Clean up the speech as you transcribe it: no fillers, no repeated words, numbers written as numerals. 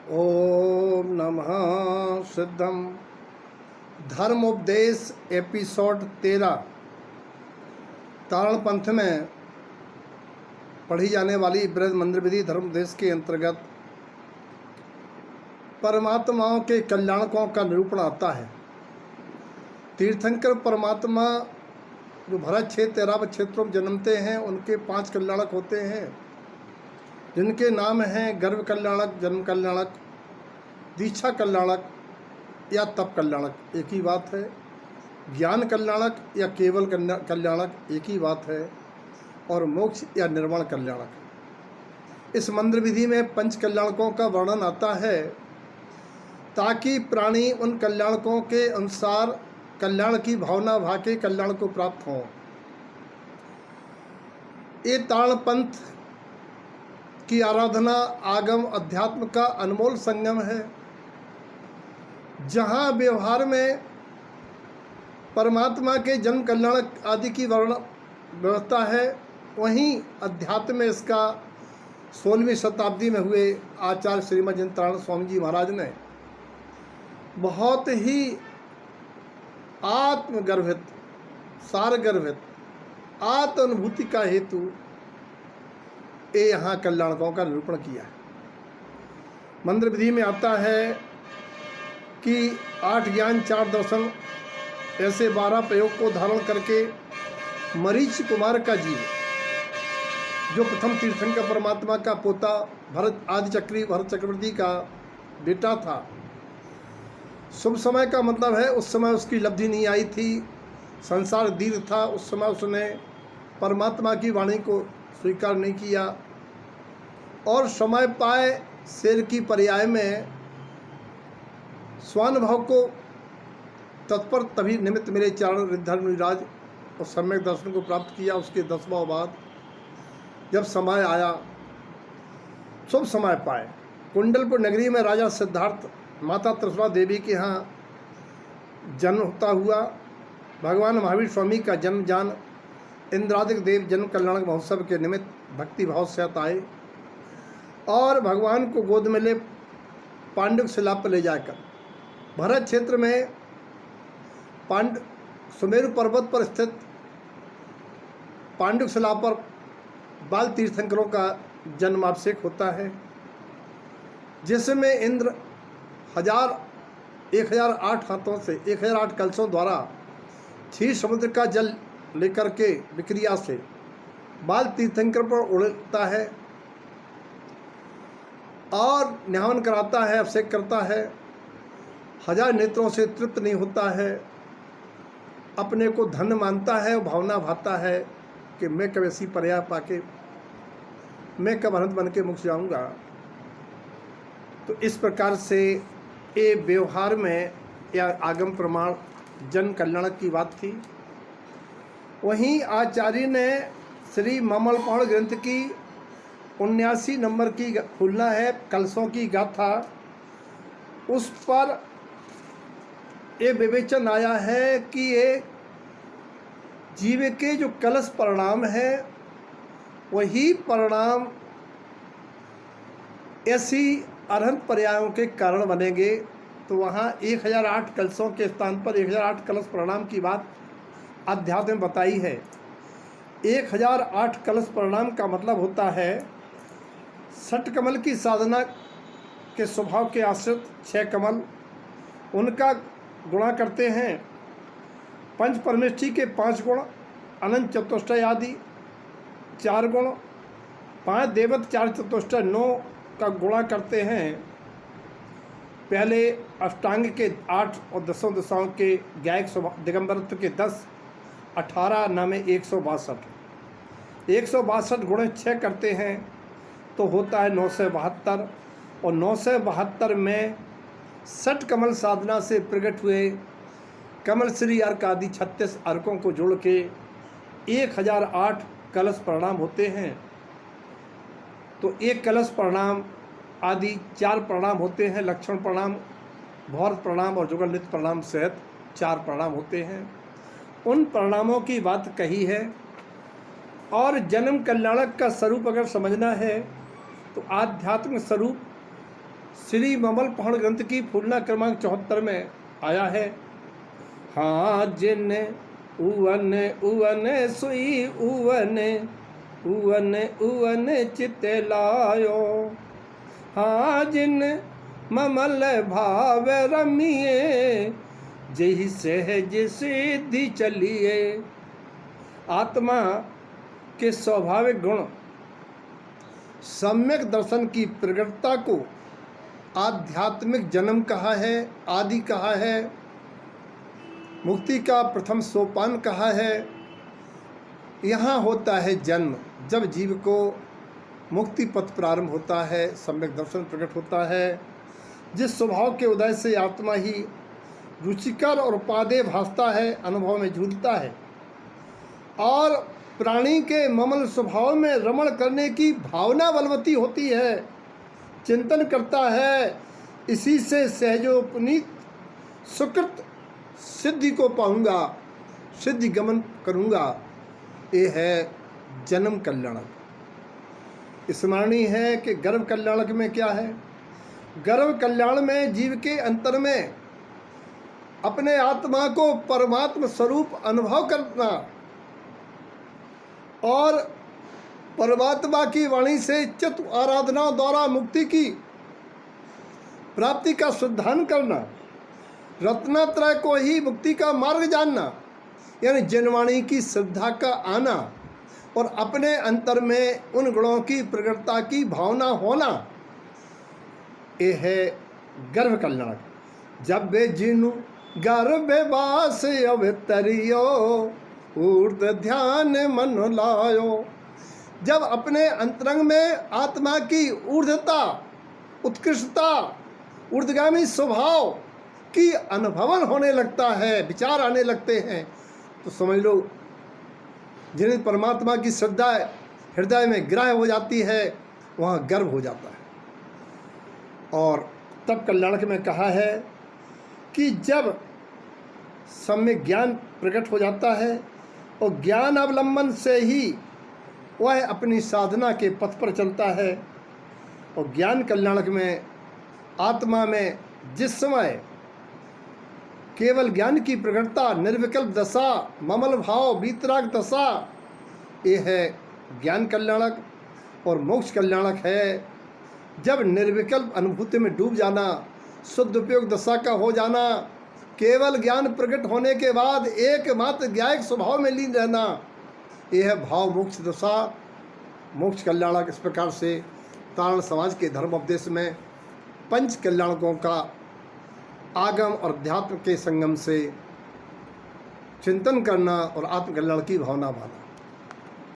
ओम नमः सिद्धम। धर्मोपदेश एपिसोड 13 तारण पंथ में पढ़ी जाने वाली बृहद मंत्र विधि धर्मोपदेश के अंतर्गत परमात्माओं के कल्याणकों का निरूपण आता है। तीर्थंकर परमात्मा जो भरत क्षेत्र एरावत क्षेत्रों में जन्मते हैं उनके 5 कल्याणक होते हैं, जिनके नाम हैं गर्भ कल्याणक, जन्म कल्याणक, दीक्षा कल्याणक या तप कल्याणक एक ही बात है, ज्ञान कल्याणक या केवल कल्याणक एक ही बात है, और मोक्ष या निर्वाण कल्याणक। इस मंत्र विधि में 5 कल्याणकों का वर्णन आता है ताकि प्राणी उन कल्याणकों के अनुसार कल्याण की भावना भा के कल्याण को प्राप्त हों। ये तारण पंथ की आराधना आगम अध्यात्म का अनमोल संगम है, जहाँ व्यवहार में परमात्मा के जन्म कल्याण आदि की व्यवस्था है, वहीं अध्यात्म में इसका 16वीं शताब्दी में हुए आचार्य श्रीमद जयंतानंद स्वामी जी महाराज ने बहुत ही आत्मगर्भित, सारगर्भित आत्मानुभूति का हेतु ये यहाँ कल्याणकों का निरूपण किया है। मंत्र विधि में आता है कि 8 ज्ञान 4 दर्शन ऐसे 12 प्रयोग को धारण करके मरीच कुमार का जीव, जो प्रथम तीर्थंकर परमात्मा का पोता भरत चक्रवर्ती का बेटा था, शुभ समय का मतलब है उस समय उसकी लब्धि नहीं आई थी, संसार दीर्घ था, उस समय उसने परमात्मा की वाणी को स्वीकार नहीं किया, और समय पाए शेर की पर्याय में स्वानुभव को तत्पर तभी निमित्त मेरे चरण रिद्धर निराज और सम्यक दर्शन को प्राप्त किया। उसके 10वां बाद जब समय आया, शुभ समय पाए, कुंडलपुर नगरी में राजा सिद्धार्थ माता त्रिपुरा देवी के यहाँ जन्म होता हुआ भगवान महावीर स्वामी का जन्म जान इंद्रादिक देव जन्म कल्याणक महोत्सव के निमित्त भक्ति भाव से आए और भगवान को गोद में ले पांडुक शिला पर ले जाकर भरत क्षेत्र में सुमेरु पर्वत पर स्थित पांडुक शिला पर बाल तीर्थंकरों का जन्माभिषेक होता है, जिसमें इंद्र 1008 हाथों से 1008 कलशों द्वारा क्षीर समुद्र का जल लेकर के विक्रिया से बाल तीर्थंकर पर उड़ता है और न्यावन कराता है, अभिषेक करता है। 1000 नेत्रों से तृप्त नहीं होता है, अपने को धन्य मानता है, भावना भाता है कि मैं कब ऐसी पर्याय पाके मैं कब अनंत बन के मुक्त जाऊँगा। तो इस प्रकार से ये व्यवहार में या आगम प्रमाण जन कल्याणक की बात थी। वहीं आचार्य ने श्री ममलपौड़ ग्रंथ की 79 नंबर की खुलना है कलशों की गाथा, उस पर ये विवेचन आया है कि ये जीव के जो कलश परिणाम है वही परिणाम ऐसी अरहंत पर्यायों के कारण बनेंगे। तो वहाँ 1008 कलशों के स्थान पर 1008 कलश परिणाम की बात अध्यात्म में बताई है। 1008 कलश परिणाम का मतलब होता है षट कमल की साधना के स्वभाव के आश्रित 6 कमल, उनका गुणा करते हैं पंच परमेष्ठी के 5 गुण, अनंत चतुष्टय आदि 4 गुण, 5 देवत 4 चतुष्टय 9 का गुणा करते हैं। पहले अष्टांग के 8 और 10 दिशाओं के गायक दिगंबरत्व के 10, 18 नामे 162, 162 गुणे 6 करते हैं तो होता है 972, और 972 में षट कमल साधना से प्रकट हुए कमल श्री अर्क आदि 36 अर्कों को जोड़ के 1008 कलश प्रणाम होते हैं। तो एक कलश प्रणाम आदि 4 प्रणाम होते हैं, लक्षण प्रणाम, भौरत प्रणाम और जुगल नित्य प्रणाम सहित 4 प्रणाम होते हैं। उन प्रणामों की बात कही है। और जन्म कल्याणक का स्वरूप अगर समझना है तो आध्यात्मिक स्वरूप श्री ममल पहण ग्रंथ की फूलना क्रमांक 74 में आया है। हाँ जिन उवन उवन सुई उवन उवन उवन चिते लायो, हाँ जिन ममल भाव रमिए जही सहज सिद्धि चलिए। आत्मा के स्वाभाविक गुण सम्यक दर्शन की प्रगटता को आध्यात्मिक जन्म कहा है, आदि कहा है, मुक्ति का प्रथम सोपान कहा है। यहाँ होता है जन्म, जब जीव को मुक्ति पथ प्रारंभ होता है, सम्यक दर्शन प्रकट होता है, जिस स्वभाव के उदय से आत्मा ही रुचिकर और उपादेय भासता है, अनुभव में झूलता है और प्राणी के ममल स्वभाव में रमण करने की भावना बलवती होती है, चिंतन करता है, इसी से सहजोपनीत सुकृत सिद्धि को पाऊंगा, सिद्धि गमन करूंगा। ये है जन्म कल्याणक। स्मरणीय है कि गर्भ कल्याणक में क्या है? गर्भ कल्याण में जीव के अंतर में अपने आत्मा को परमात्म स्वरूप अनुभव करना और परमात्मा की वाणी से चित्त आराधना द्वारा मुक्ति की प्राप्ति का सिद्धांत करना, रत्नत्रय को ही मुक्ति का मार्ग जानना, यानी जनवाणी की श्रद्धा का आना और अपने अंतर में उन गुणों की प्रगटता की भावना होना, ये है गर्भ कल्याण। जब वे जिनु गर्भ वास अवतरियो ऊर्ध ध्यान मन लायो। जब अपने अंतरंग में आत्मा की ऊर्धता, उत्कृष्टता, ऊर्ध्वगामी स्वभाव की अनुभवन होने लगता है, विचार आने लगते हैं, तो समझ लो जिन्हें परमात्मा की श्रद्धा हृदय में ग्रह हो जाती है, वहाँ गर्व हो जाता है। और तब कल्याणक में कहा है कि जब सम्यक ज्ञान प्रकट हो जाता है और ज्ञान अवलंबन से ही वह अपनी साधना के पथ पर चलता है। और ज्ञान कल्याणक में आत्मा में जिस समय केवल ज्ञान की प्रकटता, निर्विकल्प दशा, ममल भाव, वीतराग दशा, ये है ज्ञान कल्याणक। और मोक्ष कल्याणक है जब निर्विकल्प अनुभूति में डूब जाना, शुद्ध उपयोग दशा का हो जाना, केवल ज्ञान प्रकट होने के बाद एकमात्र ज्ञायक स्वभाव में लीन रहना, यह है भाव मोक्ष दशा, मोक्ष कल्याणक। इस प्रकार से तारण समाज के धर्म उपदेश में पंच कल्याणकों का आगम और अध्यात्म के संगम से चिंतन करना और आत्म कल्याण की भावना पाना।